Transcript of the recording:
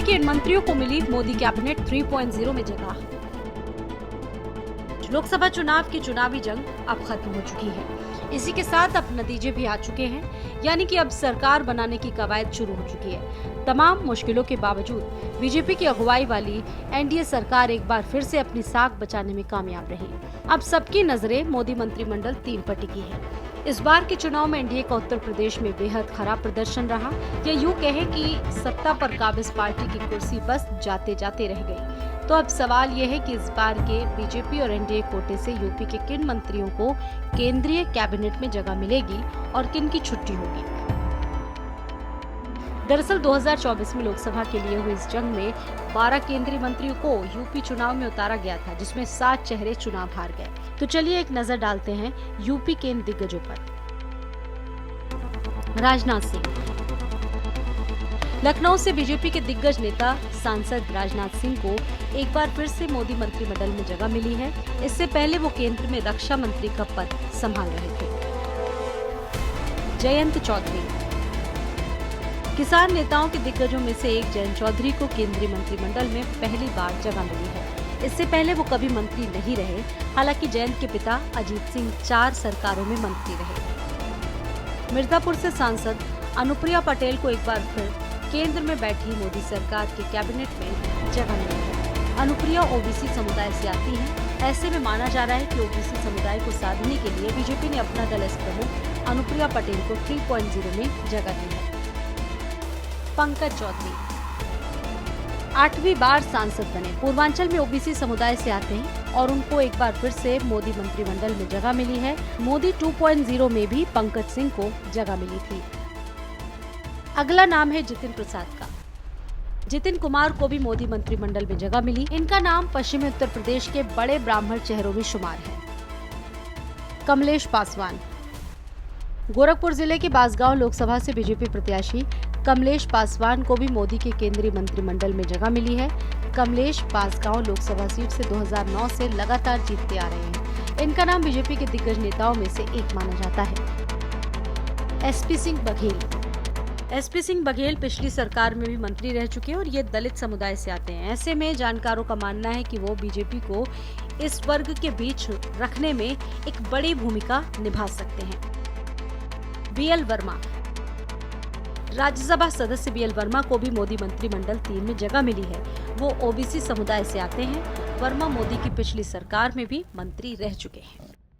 BJP के इन मंत्रियों को मिली मोदी कैबिनेट 3.0 में जगह। लोकसभा चुनाव की चुनावी जंग अब खत्म हो चुकी है। इसी के साथ अब नतीजे भी आ चुके हैं, यानी कि अब सरकार बनाने की कवायद शुरू हो चुकी है। तमाम मुश्किलों के बावजूद बीजेपी की अगुवाई वाली एनडीए सरकार एक बार फिर से अपनी साख बचाने में कामयाब रही। अब सबकी नजरें मोदी मंत्रिमंडल 3 पर टिकी है। इस बार के चुनाव में एनडीए का उत्तर प्रदेश में बेहद खराब प्रदर्शन रहा, या यूं कहें कि सत्ता पर काबिज पार्टी की कुर्सी बस जाते जाते रह गई। तो अब सवाल यह है कि इस बार के बीजेपी और एनडीए कोटे से यूपी के किन मंत्रियों को केंद्रीय कैबिनेट में जगह मिलेगी और किन की छुट्टी होगी। दरअसल 2024 में लोकसभा के लिए हुई इस जंग में 12 केंद्रीय मंत्रियों को यूपी चुनाव में उतारा गया था, जिसमें 7 चेहरे चुनाव हार गए। तो चलिए एक नजर डालते हैं यूपी के इन दिग्गजों पर। राजनाथ सिंह। लखनऊ से बीजेपी के दिग्गज नेता सांसद राजनाथ सिंह को एक बार फिर से मोदी मंत्रिमंडल में जगह मिली है। इससे पहले वो केंद्र में रक्षा मंत्री का पद संभाल रहे थे। जयंत चौधरी। किसान नेताओं के दिग्गजों में से एक जयंत चौधरी को केंद्रीय मंत्रिमंडल में पहली बार जगह मिली है। इससे पहले वो कभी मंत्री नहीं रहे। हालांकि जयंत के पिता अजीत सिंह 4 सरकारों में मंत्री रहे। मिर्जापुर से सांसद अनुप्रिया पटेल को एक बार फिर केंद्र में बैठी मोदी सरकार के कैबिनेट में जगह मिली है। अनुप्रिया ओबीसी समुदाय से आती हैं। ऐसे में माना जा रहा है कि ओबीसी समुदाय को साधने के लिए बीजेपी ने अपना दल प्रमुख अनुप्रिया पटेल को 3.0 में जगह दी है। पंकज चौधरी 8वीं बार सांसद बने। पूर्वांचल में ओबीसी समुदाय से आते हैं और उनको एक बार फिर से मोदी मंत्रिमंडल में जगह मिली है। मोदी 2.0 में भी पंकज सिंह को जगह मिली थी। अगला नाम है जितिन प्रसाद का। जितिन कुमार को भी मोदी मंत्रिमंडल में जगह मिली। इनका नाम पश्चिमी उत्तर प्रदेश के बड़े ब्राह्मण चेहरों में शुमार है। कमलेश पासवान। गोरखपुर जिले के बांसगांव लोकसभा से बीजेपी प्रत्याशी कमलेश पासवान को भी मोदी के केंद्रीय मंत्रिमंडल में जगह मिली है। कमलेश बांसगांव लोकसभा सीट से 2009 से लगातार जीतते आ रहे हैं। इनका नाम बीजेपी के दिग्गज नेताओं में से एक माना जाता है। एसपी सिंह बघेल। एसपी सिंह बघेल पिछली सरकार में भी मंत्री रह चुके हैं और ये दलित समुदाय से आते हैं। ऐसे में जानकारों का मानना है कि वो बीजेपी को इस वर्ग के बीच रखने में एक बड़ी भूमिका निभा सकते हैं। बीएल वर्मा। राज्यसभा सदस्य बीएल वर्मा को भी मोदी मंत्रिमंडल 3 में जगह मिली है। वो ओबीसी समुदाय से आते हैं। वर्मा मोदी की पिछली सरकार में भी मंत्री रह चुके हैं।